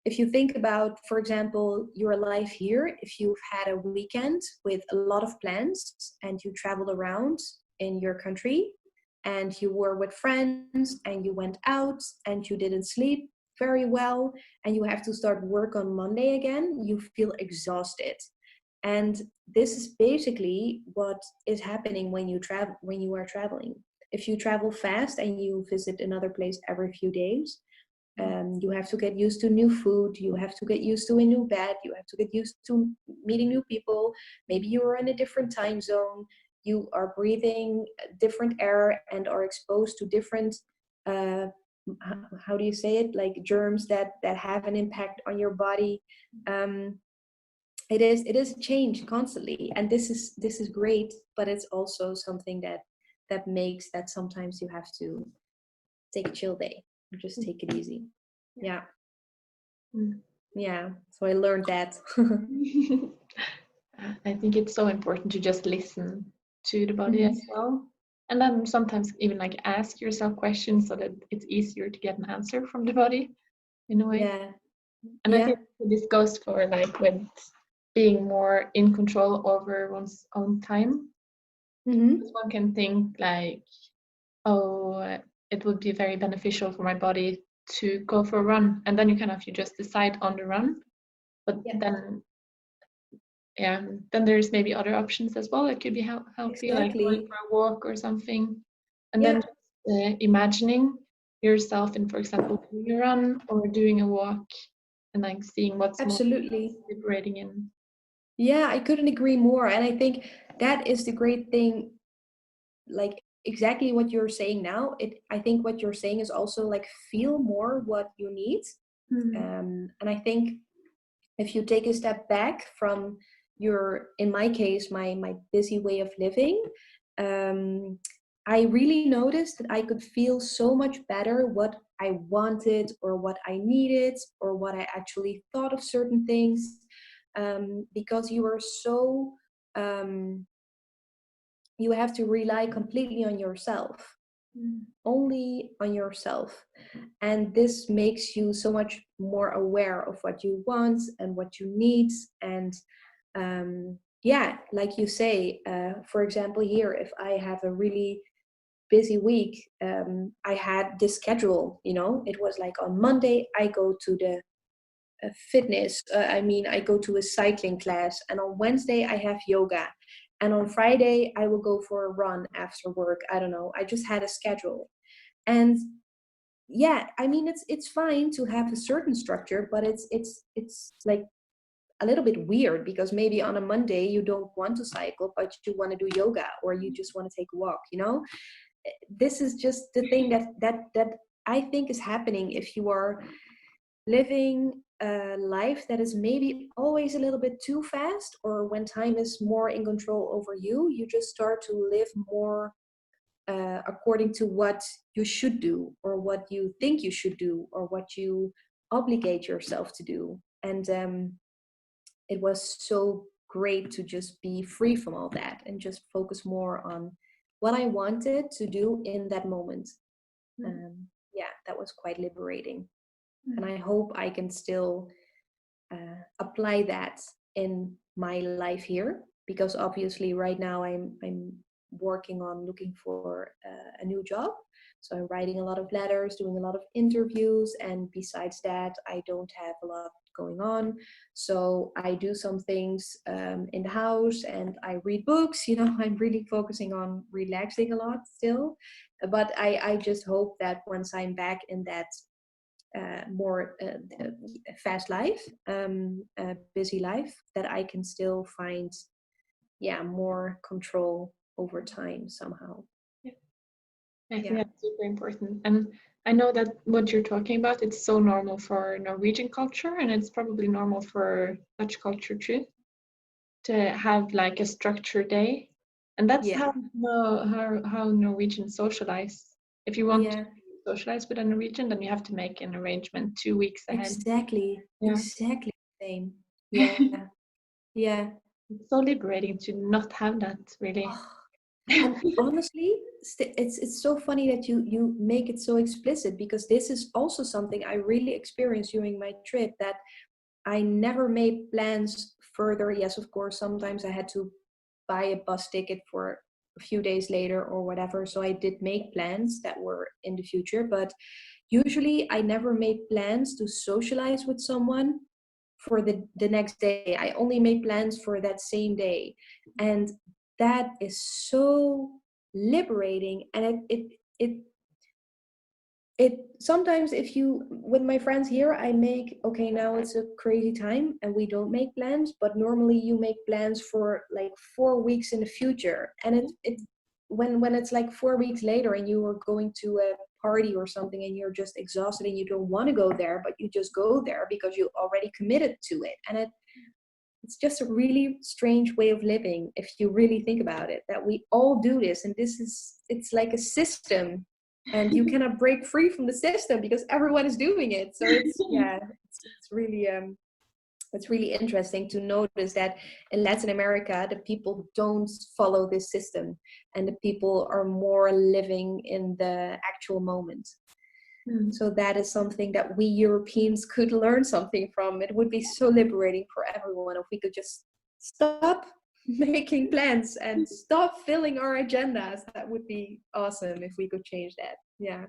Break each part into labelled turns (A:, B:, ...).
A: if you think about, for example, your life here, if you've had a weekend with a lot of plans and you traveled around in your country and you were with friends and you went out and you didn't sleep very well and you have to start work on Monday again, you feel exhausted. And this is basically what is happening when you travel, when you are traveling. If you travel fast and you visit another place every few days, you have to get used to new food, you have to get used to a new bed, you have to get used to meeting new people. Maybe you are in a different time zone, you are breathing different air and are exposed to different how do you say it, like germs that have an impact on your body. It is a change constantly, and this is great, but it's also something that makes that sometimes you have to take a chill day, just take it easy. Yeah. Yeah, so I learned that.
B: I think it's so important to just listen to the body as well, and then sometimes even like ask yourself questions so that it's easier to get an answer from the body in a way.
A: Yeah.
B: And I think this goes for like with being more in control over one's own time. Because one can think like, oh, it would be very beneficial for my body to go for a run, and then you just decide on the run. But then there's maybe other options as well. It could be healthy, like going for a walk or something, and then just, imagining yourself in, for example, doing a run or doing a walk, and like seeing what's
A: absolutely
B: more liberating in.
A: Yeah, I couldn't agree more. And I think that is the great thing, like exactly what you're saying now. I think what you're saying is also like feel more what you need. And I think if you take a step back from in my case, my busy way of living, I really noticed that I could feel so much better what I wanted or what I needed or what I actually thought of certain things, because you are so you have to rely completely on yourself, only on yourself. And this makes you so much more aware of what you want and what you need. And like you say, for example, here, if I have a really busy week, I had this schedule, it was like on Monday I go to the fitness, I go to a cycling class, and on Wednesday I have yoga, and on Friday I will go for a run after work. I don't know, I just had a schedule. And it's fine to have a certain structure, but it's like a little bit weird, because maybe on a Monday you don't want to cycle, but you want to do yoga, or you just want to take a walk. This is just the thing that I think is happening if you are living a life that is maybe always a little bit too fast, or when time is more in control over you, you just start to live more according to what you should do, or what you think you should do, or what you obligate yourself to do. And it was so great to just be free from all that and just focus more on what I wanted to do in that moment. That was quite liberating. And I hope I can still apply that in my life here, because obviously right now I'm working on looking for a new job. So I'm writing a lot of letters, doing a lot of interviews, and besides that, I don't have a lot going on. So I do some things in the house, and I read books. I'm really focusing on relaxing a lot still. But I just hope that once I'm back in that more fast life, busy life, that I can still find more control over time somehow.
B: I think that's super important. And I know that what you're talking about, it's so normal for Norwegian culture, and it's probably normal for Dutch culture too, to have like a structured day. And that's how Norwegians socialize. If you want to socialize with a Norwegian, then you have to make an arrangement 2 weeks ahead.
A: Exactly the same. Yeah.
B: It's so liberating to not have that, really.
A: And honestly, it's so funny that you make it so explicit, because this is also something I really experienced during my trip, that I never made plans further. Yes, of course, sometimes I had to buy a bus ticket for a few days later or whatever. So I did make plans that were in the future, but usually I never made plans to socialize with someone for the next day. I only made plans for that same day. And that is so liberating. And it sometimes, if you, with my friends here, I make, okay, now it's a crazy time and we don't make plans, but normally you make plans for like 4 weeks in the future. And it when it's like 4 weeks later and you are going to a party or something and you're just exhausted and you don't want to go there, but you just go there because you already committed to it. And it's just a really strange way of living, if you really think about it, that we all do this. And it's like a system, and you cannot break free from the system because everyone is doing it. So it's really interesting to notice that in Latin America, the people don't follow this system, and the people are more living in the actual moment. So that is something that we Europeans could learn something from. It would be so liberating for everyone if we could just stop making plans and stop filling our agendas. That would be awesome if we could change that. Yeah.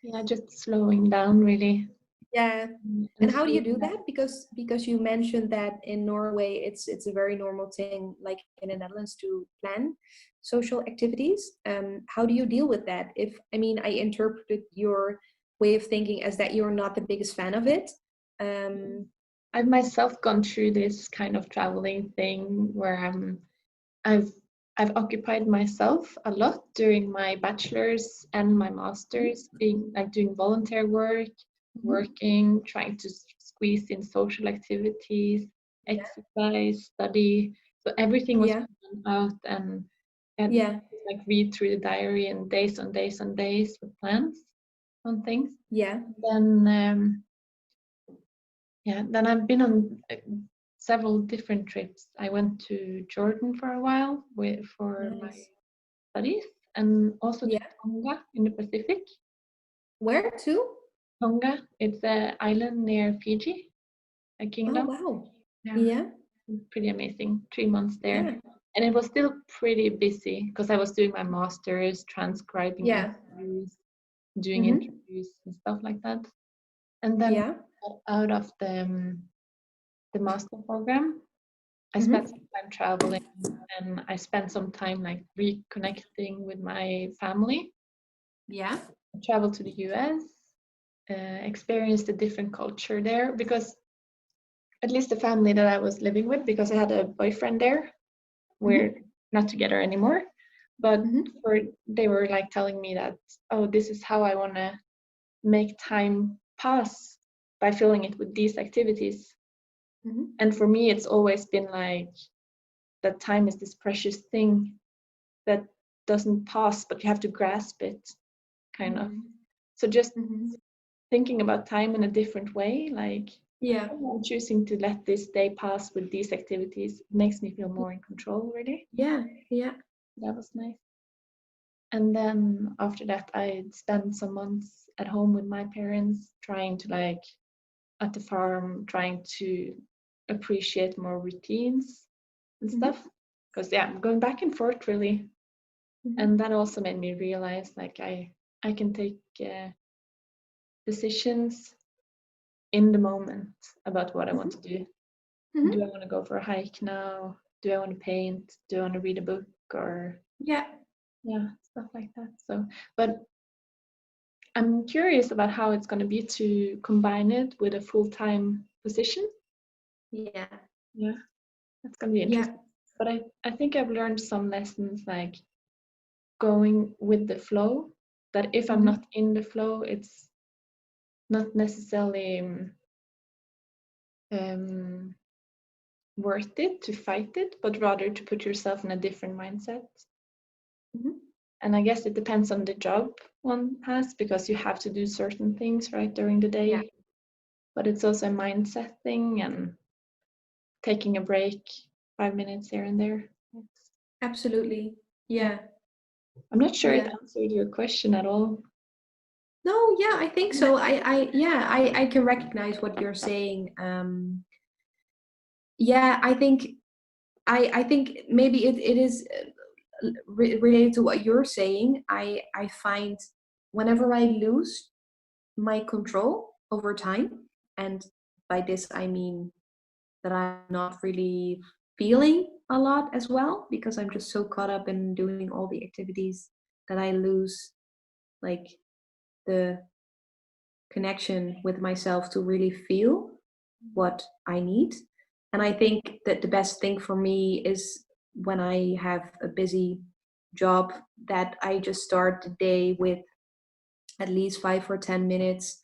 B: Yeah, just slowing down really.
A: Yeah.
B: And
A: And how do you
B: feeling
A: do that? Because you mentioned that in Norway it's a very normal thing, like in the Netherlands, to plan social activities. How do you deal with that? If, I mean, I interpreted your way of thinking as that you're not the biggest fan of it.
B: I've myself gone through this kind of traveling thing where I've I've occupied myself a lot during my bachelor's and my master's, being like doing volunteer work, working, trying to squeeze in social activities, exercise, study. So everything was
A: Yeah.
B: planned out, and
A: Yeah.
B: like read through the diary and days on days on days with plans on things.
A: Yeah.
B: Then yeah, then I've been on several different trips. I went to Jordan for a while for my
A: Nice.
B: studies, and also to
A: Yeah.
B: Tonga in the Pacific.
A: Where to?
B: Tonga, it's an island near Fiji, a
A: Oh,
B: kingdom.
A: wow.
B: Yeah,
A: Yeah.
B: pretty amazing. 3 months there.
A: Yeah.
B: And it was still pretty busy because I was doing my master's, transcribing
A: Yeah.
B: interviews, doing
A: Mm-hmm.
B: interviews and stuff like that. And then
A: Yeah.
B: out of the master program, I spent
A: Mm-hmm.
B: some time traveling, and I spent some time like reconnecting with my family.
A: Yeah.
B: I traveled to the US, experienced a different culture there because at least the family that I was living with, because I had a boyfriend there, we're
A: Mm-hmm.
B: not together anymore. But
A: Mm-hmm.
B: they were like telling me that, oh, this is how I want to make time pass by filling it with these activities.
A: Mm-hmm.
B: And for me, it's always been like that time is this precious thing that doesn't pass, but you have to grasp it, kind of. So just
A: Mm-hmm.
B: thinking about time in a different way, like,
A: Yeah.
B: oh, I'm choosing to let this day pass with these activities, makes me feel more in control, really.
A: Yeah. Yeah.
B: That was nice. And then after that, I spent some months at home with my parents, trying to like at the farm, trying to appreciate more routines and
A: Mm-hmm.
B: stuff. Because yeah, I'm going back and forth really,
A: Mm-hmm.
B: and that also made me realize like I can take decisions in the moment about what I want to do. Do I
A: Mm-hmm.
B: want to go for a hike now? Do I want to paint? Do I want to read a book? Or
A: Yeah.
B: yeah, stuff like that. So, but I'm curious about how it's going to be to combine it with a full-time position.
A: Yeah.
B: Yeah, that's going to be
A: Yeah.
B: interesting. But I think I've learned some lessons like going with the flow, that if I'm
A: Mm-hmm.
B: not in the flow, it's not necessarily um, worth it to fight it, but rather to put yourself in a different mindset.
A: Mm-hmm.
B: And I guess it depends on the job one has, because you have to do certain things right during the
A: Yeah.
B: day. But it's also a mindset thing, and taking a break, 5 minutes here and there.
A: Absolutely. Yeah.
B: I'm not sure it
A: Yeah.
B: answered your question at all.
A: No, yeah, I think so. I can recognize what you're saying. Yeah, I think maybe it is related to what you're saying. I find whenever I lose my control over time, and by this I mean that I'm not really feeling a lot as well, because I'm just so caught up in doing all the activities that I lose like the connection with myself to really feel what I need. And I think that the best thing for me is when I have a busy job, that I just start the day with at least 5 or 10 minutes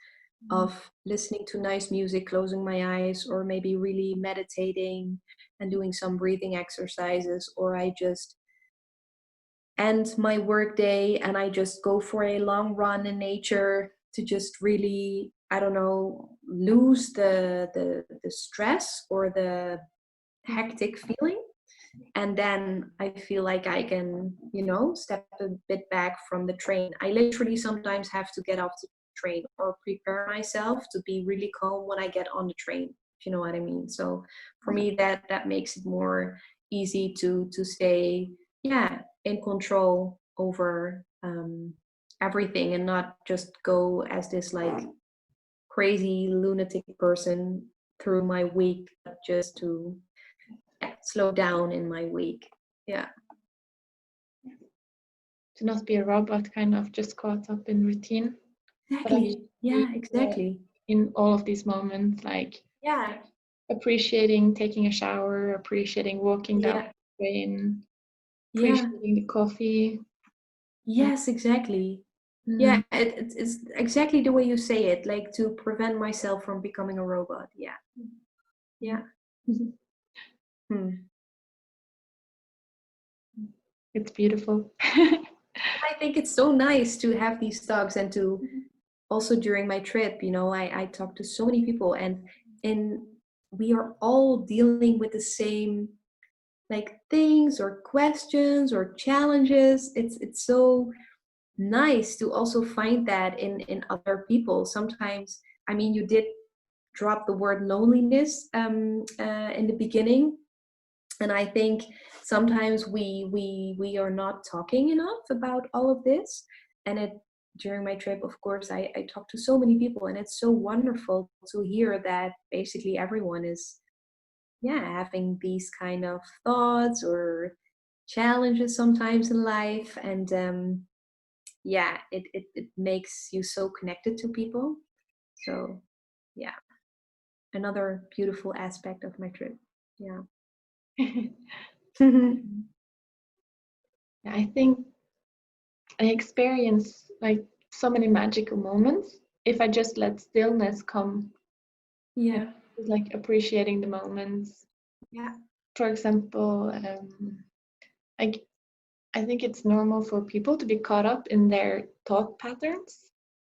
A: of listening to nice music, closing my eyes, or maybe really meditating and doing some breathing exercises, or I just end my work day and I just go for a long run in nature to just really, I don't know, lose the stress or the hectic feeling. And then I feel like I can, step a bit back from the train. I literally sometimes have to get off the train or prepare myself to be really calm when I get on the train, if you know what I mean. So for me, that makes it more easy to stay, yeah, in control over everything, and not just go as this like crazy lunatic person through my week, just to slow down in my week. Yeah.
B: To not be a robot, kind of just caught up in routine. But
A: Exactly.
B: actually
A: Yeah,
B: be
A: exactly.
B: in all of these moments, like
A: Yeah.
B: appreciating taking a shower, appreciating walking down
A: Yeah.
B: the train,
A: Yeah.
B: appreciating the coffee.
A: Yes, exactly.
B: Mm.
A: Yeah, it's exactly the way you say it, like to prevent myself from becoming a robot. Yeah. Yeah. Hmm.
B: It's beautiful.
A: I think it's so nice to have these talks, and to also during my trip, I talked to so many people, and we are all dealing with the same like things or questions or challenges. It's so nice to also find that in other people. Sometimes, I mean, you did drop the word loneliness in the beginning, and I think sometimes we are not talking enough about all of this. And it during my trip, of course, I talked to so many people, and it's so wonderful to hear that basically everyone is, yeah, having these kind of thoughts or challenges sometimes in life. And yeah, it makes you so connected to people. So yeah, another beautiful aspect of my trip. Yeah.
B: I think I experience like so many magical moments if I just let stillness come. And
A: Yeah.
B: just, like appreciating the moments.
A: Yeah.
B: For example, like I think it's normal for people to be caught up in their thought patterns,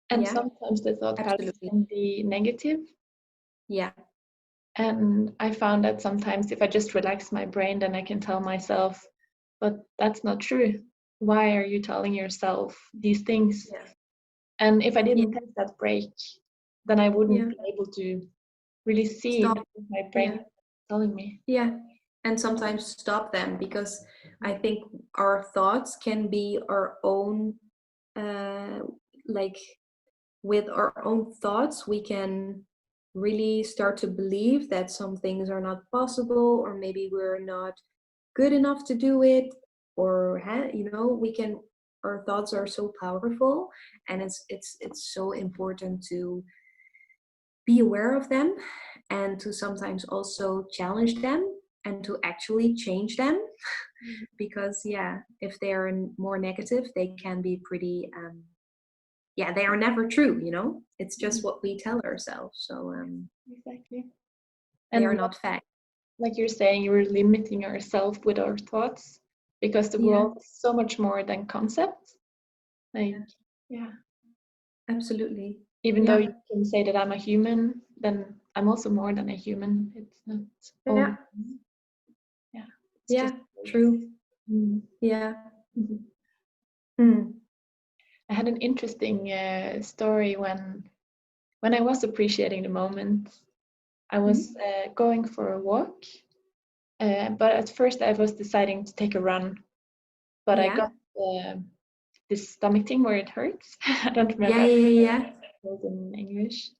B: and
A: Yeah.
B: sometimes the thought patterns
A: Absolutely.
B: can be negative.
A: Yeah.
B: And I found that sometimes if I just relax my brain, then I can tell myself, but that's not true. Why are you telling yourself these things?
A: Yeah.
B: And if I
A: Yeah.
B: didn't take that break, then I wouldn't
A: Yeah.
B: be able to really see
A: Stop.
B: what my brain
A: Yeah.
B: is telling me.
A: Yeah. And sometimes stop them, because I think our thoughts can be our own, uh, like with our own thoughts, we can really start to believe that some things are not possible, or maybe we're not good enough to do it, or we can, our thoughts are so powerful, and it's so important to be aware of them, and to sometimes also challenge them, and to actually change them. Because yeah, if they are more negative, they can be pretty yeah, they are never true, it's just what we tell ourselves. So
B: Exactly.
A: they are
B: And
A: not fact.
B: like you're saying, we're limiting ourselves with our thoughts because the
A: Yeah.
B: world is so much more than concepts. Like,
A: Yeah,
B: yeah,
A: absolutely.
B: even though
A: Yeah.
B: you can say that I'm a human, then I'm also more than a human. It's not only,
A: Yeah.
B: yeah, it's
A: Yeah,
B: just,
A: true.
B: mm,
A: Yeah.
B: Mhm.
A: Mm.
B: I had an interesting story when I was appreciating the moment. I was
A: Mhm.
B: going for a walk, but at first I was deciding to take a run, but I
A: Yeah.
B: got this stomach thing where it hurts. I don't
A: Yeah,
B: remember
A: yeah, yeah, yeah.
B: how it's called in English.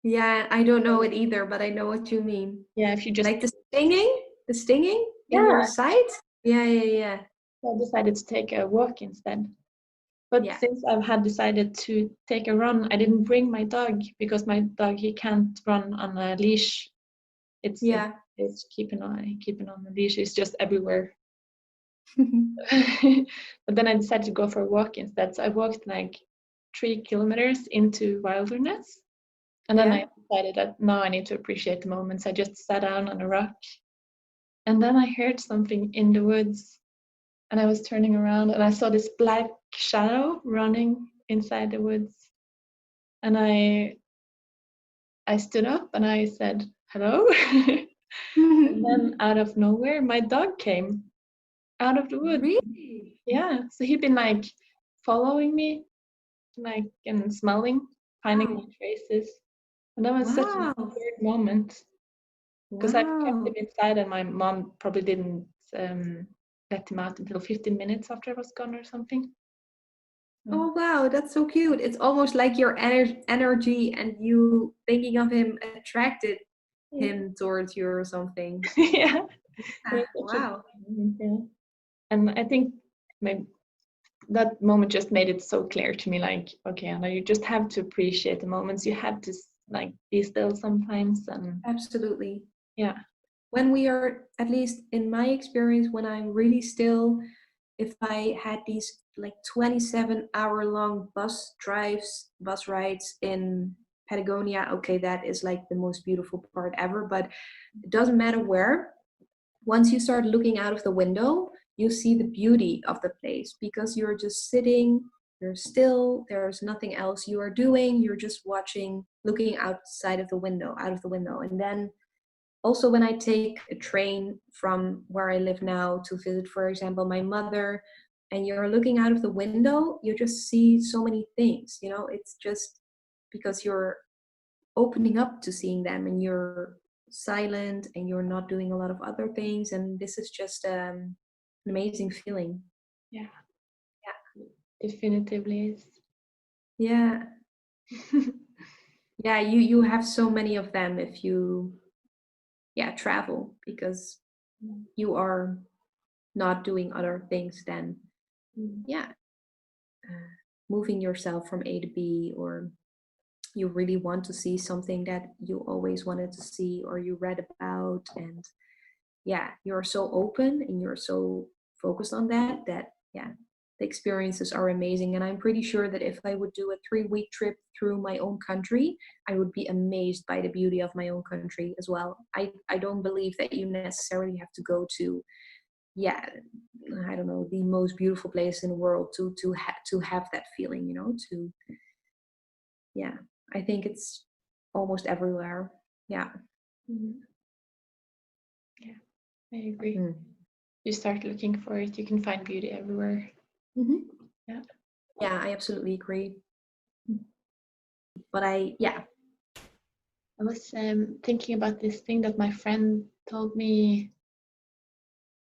A: Yeah, I don't know it either, but I know what you mean.
B: Yeah, if you just
A: Like the stinging in your
B: yeah,
A: side? Yeah, yeah, yeah.
B: I decided to take a walk instead. But
A: Yeah.
B: since I've had decided to take a run, I didn't bring my dog because my dog he can't run on a leash.
A: Yeah.
B: It's keeping on the leash. It's just everywhere. But then I decided to go for a walk instead. So I walked like 3 kilometers into wilderness, and then I
A: Yeah.
B: decided that now I need to appreciate the moments. I just sat down on a rock, and then I heard something in the woods, and I was turning around, and I saw this black shadow running inside the woods, and I stood up and I said hello, and then out of nowhere, my dog came out of the woods.
A: Really?
B: Yeah, so he'd been like following me, like and smelling, finding my
A: Wow.
B: traces. And that was such a
A: Wow.
B: weird moment because I kept him
A: Wow.
B: inside, and my mom probably didn't let him out until 15 minutes after I was gone or something. So,
A: Oh wow, that's so cute. It's almost like your energy and you thinking of him attracted
B: yeah,
A: him towards you or something.
B: yeah, it
A: Ah,
B: was such a
A: wow.
B: good moment, yeah. And I think my that moment just made it so clear to me, like, okay, Anna, you just have to appreciate the moments. You have to like be still sometimes, and
A: Absolutely.
B: yeah.
A: When we are, at least in my experience, when I'm really still, if I had these like 27-hour long bus rides in Patagonia, okay, that is like the most beautiful part ever, but it doesn't matter where. Once you start looking out of the window, you see the beauty of the place because you're just sitting, you're still, there's nothing else you are doing, you're just watching, looking outside of the window, out of the window. And then also when I take a train from where I live now to visit, for example, my mother, and you're looking out of the window, you just see so many things, it's just because you're opening up to seeing them and you're silent and you're not doing a lot of other things. And this is just an amazing feeling.
B: Yeah, definitively is.
A: Yeah. Yeah, you have so many of them if you travel because you are not doing other things than
B: Mm.
A: yeah moving yourself from A to B, or you really want to see something that you always wanted to see or you read about, and you're so open and you're so focused on that the experiences are amazing. And I'm pretty sure that if I would do a 3-week trip through my own country, I would be amazed by the beauty of my own country as well. I don't believe that you necessarily have to go to yeah I don't know, the most beautiful place in the world to have that feeling, to yeah I think it's almost everywhere. Yeah.
B: Mhm. Yeah, I agree.
A: Mm.
B: You start looking for it, you can find beauty everywhere.
A: Hmm.
B: Yeah.
A: Yeah, I absolutely agree. But I
B: I was thinking about this thing that my friend told me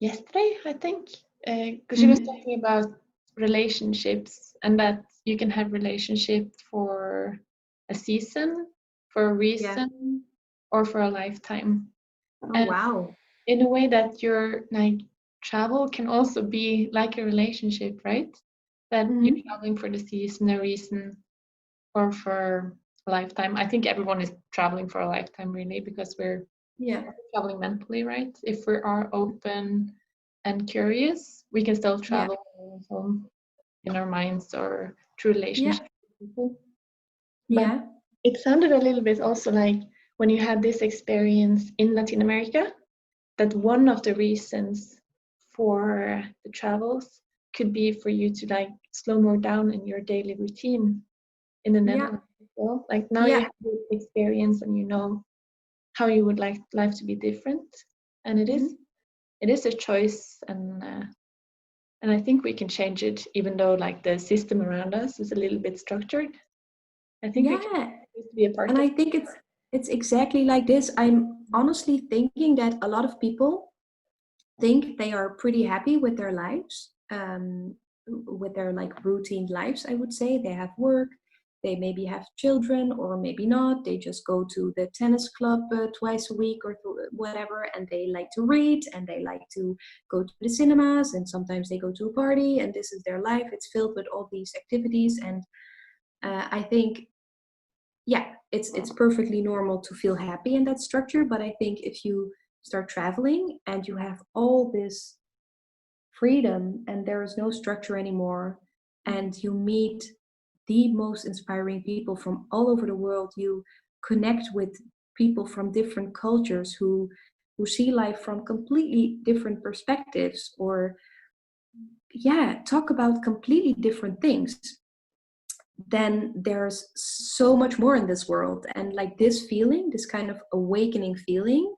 B: yesterday, I think, because she was
A: Mhm.
B: talking about relationships and that you can have relationship for a season, for a
A: Yeah.
B: reason, or for a lifetime.
A: Oh
B: And
A: wow.
B: in a way that your like travel can also be like a relationship, right? That you're
A: Hmm.
B: traveling for the season, a reason, or for a lifetime. I think everyone is traveling for a lifetime really because we're
A: Yeah.
B: traveling mentally, right? If we are open and curious, we can still
A: Yeah.
B: travel home in our minds or through
A: Yeah.
B: relationships with people. But
A: Yeah.
B: it sounded a little bit also like when you had this experience in Latin America, that one of the reasons for the travels could be for you to like slow more down in your daily routine in the
A: Yeah.
B: Netherlands as well. Like now you
A: Yeah.
B: have this experience and you know how you would like life to be different, and
A: Hmm.
B: it is a choice And I think we can change it, even though like the system around us is a little bit structured. I think we can
A: Yeah,
B: choose to be a part
A: and
B: of
A: I
B: it.
A: think it's exactly like this. I'm honestly thinking that a lot of people think they are pretty happy with their lives, with their like routine lives. I would say they have work, they maybe have children, or maybe not. They just go to the tennis club twice a week or whatever, and they like to read, and they like to go to the cinemas, and sometimes they go to a party, and this is their life. It's filled with all these activities, and I think, yeah, it's perfectly normal to feel happy in that structure. But I think if you start traveling and you have all this freedom and there is no structure anymore, and you meet the most inspiring people from all over the world, you connect with people from different cultures who see life from completely different perspectives, or yeah, talk about completely different things, then there's so much more in this world. And like this feeling, this kind of awakening feeling,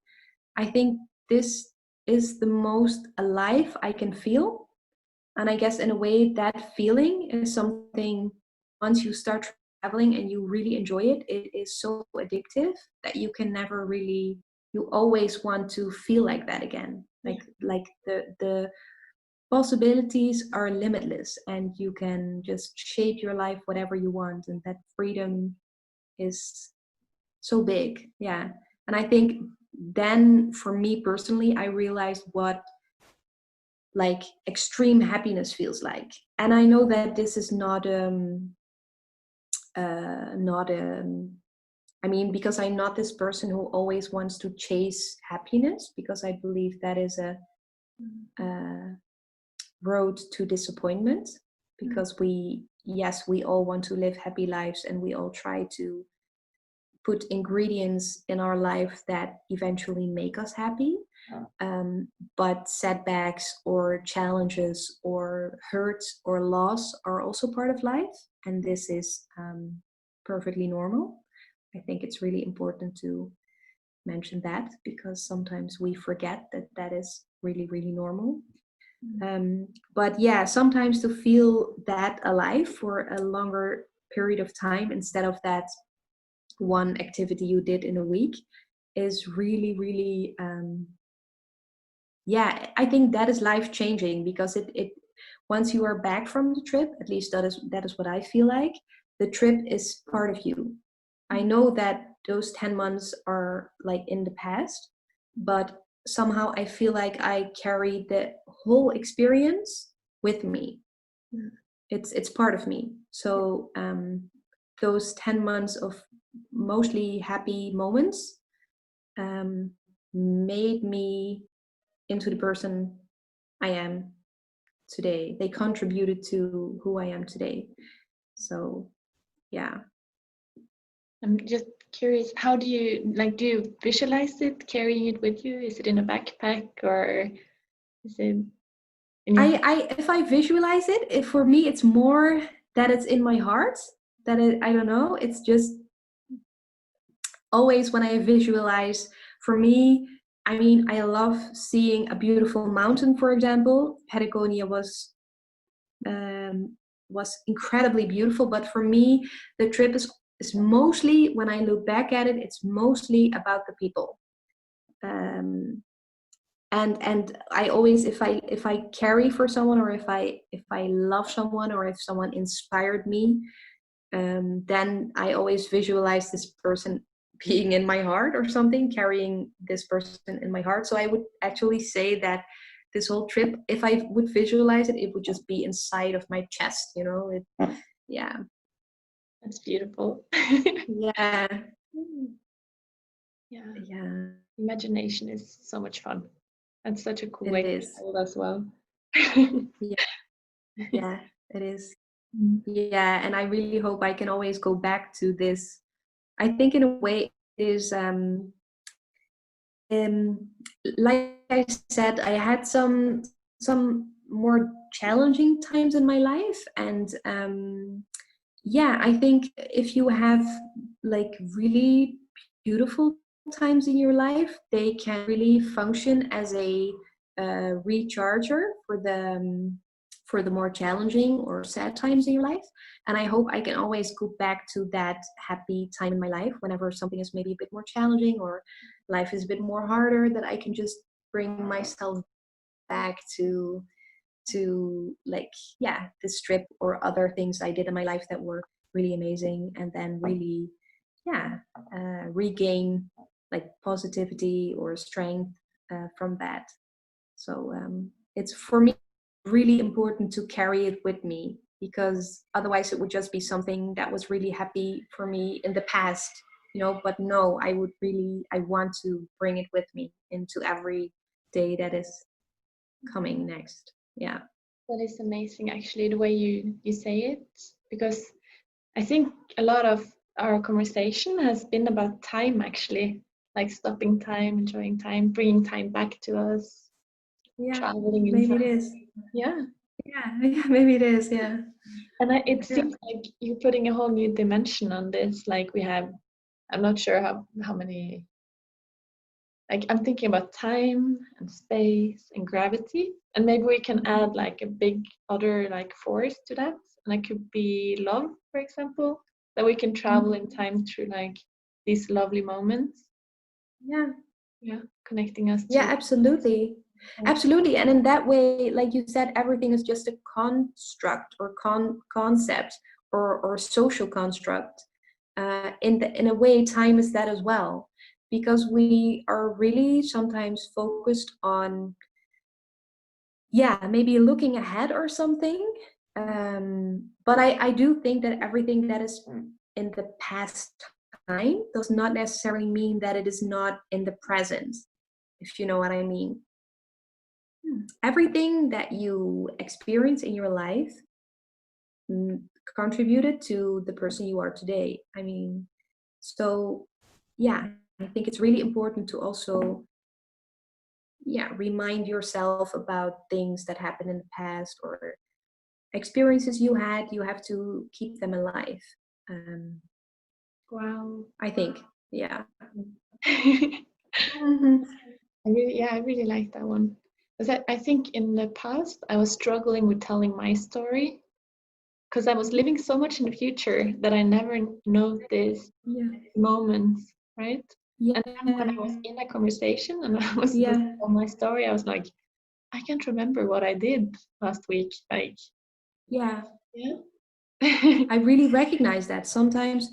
A: I think this is the most alive I can feel. And I guess in a way, that feeling is something, once you start traveling and you really enjoy it, it is so addictive that you can never really, you always want to feel like that again. Like the possibilities are limitless, and you can just shape your life whatever you want, and that freedom is so big. Yeah. And I think then for me personally, I realized what like extreme happiness feels like. And I know that this is not I mean, because I'm not this person who always wants to chase happiness, because I believe that is a road to disappointment. Because we all want to live happy lives, and we all try to put ingredients in our life that eventually make us happy. But setbacks or challenges or hurts or loss are also part of life, and this is perfectly normal. I think it's really important to mention that, because sometimes we forget that that is really, really normal. But yeah, sometimes to feel that alive for a longer period of time, instead of that one activity you did in a week, is really, really yeah, I think that is life changing. Because it once you are back from the trip, at least that is what I feel like, the trip is part of you. I know that those 10 months are like in the past, but somehow I feel like I carry the whole experience with me. It's part of me. So those 10 months of mostly happy moments um, made me into the person I am today. They contributed to who I am today. So yeah.
B: I'm just curious, how do you visualize it, carrying it with you? Is it in a backpack, or is it in your heart?
A: I if I visualize it, for me it's more that it's in my heart. I don't know. It's just always when I visualize, for me, I mean, I love seeing a beautiful mountain, for example. Patagonia um, was incredibly beautiful, but for me, the trip is mostly, when I look back at it, it's mostly about the people. Um, and I always, if I carry for someone, or if I love someone, or if someone inspired me, then I always visualize this person being in my heart or something, carrying this person in my heart. So I would actually say that this whole trip, if I would visualize it, it would just be inside of my chest, yeah.
B: That's beautiful.
A: Yeah.
B: Yeah,
A: Yeah,
B: imagination is so much fun. That's such a cool
A: it
B: way to
A: is.
B: travel as well.
A: Yeah, yeah, it is.
B: Mm.
A: Yeah, and I really hope I can always go back to this. I think in a way it is um like I said, I had some more challenging times in my life, and yeah, I think if you have like really beautiful times in your life, they can really function as a recharger for the more challenging or sad times in your life. And I hope I can always go back to that happy time in my life whenever something is maybe a bit more challenging or life is a bit more harder, that I can just bring myself back to like, yeah, this trip or other things I did in my life that were really amazing, and then really, yeah, regain like positivity or strength from that. So it's for me really important to carry it with me, because otherwise it would just be something that was really happy for me in the past, you know. But no, I want to bring it with me into every day that is coming next. Yeah.
B: That is amazing, actually, the way you say it, because I think a lot of our conversation has been about time, actually, like stopping time, enjoying time, bringing time back to us,
A: Yeah,
B: traveling in
A: maybe it
B: time.
A: is.
B: Yeah,
A: Yeah, yeah, maybe it is. Yeah.
B: and it
A: Yeah.
B: seems like you're putting a whole new dimension on this. Like we have, I'm not sure how many. Like I'm thinking about time and space and gravity, and maybe we can add like a big other like force to that, and it could be love, for example, that we can travel in time through like these lovely moments.
A: Yeah.
B: Yeah, connecting us
A: Yeah,
B: to.
A: absolutely. Absolutely. And in that way, like you said, everything is just a construct or concept or social construct. In a way, time is that as well, because we are really sometimes focused on, yeah, maybe looking ahead or something. But I do think that everything that is in the past time does not necessarily mean that it is not in the present, if you know what I mean. Everything that you experience in your life mm, contributed to the person you are today. I mean, so yeah, I think it's really important to also, yeah, remind yourself about things that happened in the past or experiences you had. You have to keep them alive. Um,
B: Wow.
A: I think, yeah.
B: I
A: Mhm.
B: really, yeah, I really like that one. Because I think in the past I was struggling with telling my story because I was living so much in the future that I never noticed
A: Yeah,
B: moments, right?
A: yeah,
B: And then when I was in a conversation and I was supposed to
A: yeah,
B: tell my story, I was like, I can't remember what I did last week. Like,
A: yeah.
B: yeah.
A: I really recognize that sometimes.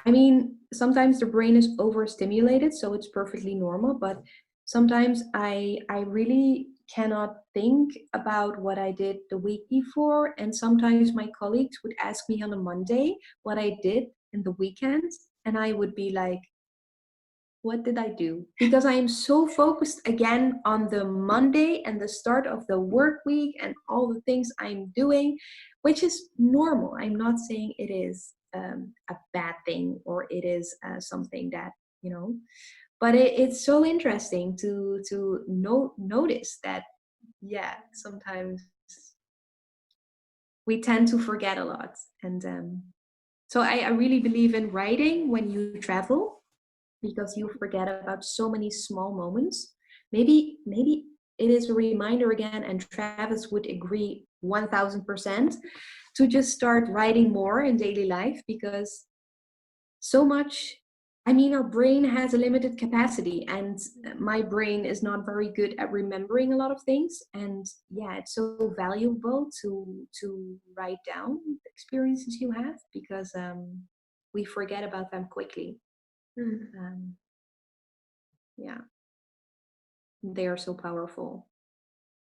A: I mean, sometimes the brain is overstimulated, so it's perfectly normal, but sometimes I really cannot think about what I did the week before, and sometimes my colleagues would ask me on a Monday what I did in the weekend, and I would be like, what did I do? Because I am so focused again on the Monday and the start of the work week and all the things I'm doing, which is normal. I'm not saying it is a bad thing or it is something that, you know, but it's so interesting to notice that, yeah, sometimes we tend to forget a lot. And so I really believe in writing when you travel, because you forget about so many small moments. Maybe it is a reminder again, and Travis would agree 1000%, to just start writing more in daily life, because so much, I mean, our brain has a limited capacity, and my brain is not very good at remembering a lot of things. And yeah, it's so valuable to write down the experiences you have, because we forget about them quickly.
B: Mm,
A: um, yeah, they are so powerful.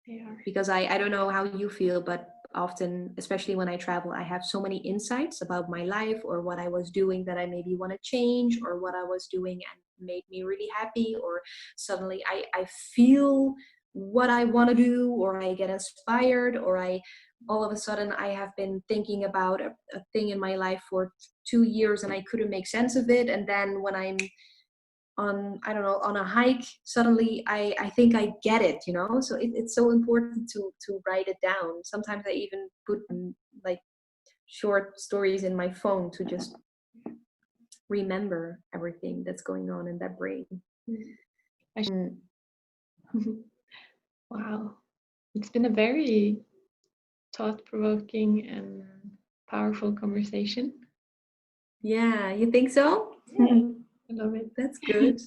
B: they are.
A: Because I don't know how you feel, but often, especially when I travel, I have so many insights about my life or what I was doing that I maybe want to change, or what I was doing and made me really happy, or suddenly I feel what I want to do, or I get inspired, or I all of a sudden I have been thinking about a thing in my life for 2 years and I couldn't make sense of it, and then when I'm on, I don't know, on a hike, suddenly I think I get it, you know. So it's so important to write it down. Sometimes I even put like short stories in my phone to just remember everything that's going on in that brain.
B: Mm. I sh-
A: Mm. Mm.
B: Wow. It's been a very, thought-provoking and powerful conversation.
A: Yeah, you think so?
B: Yeah, I love it.
A: That's good.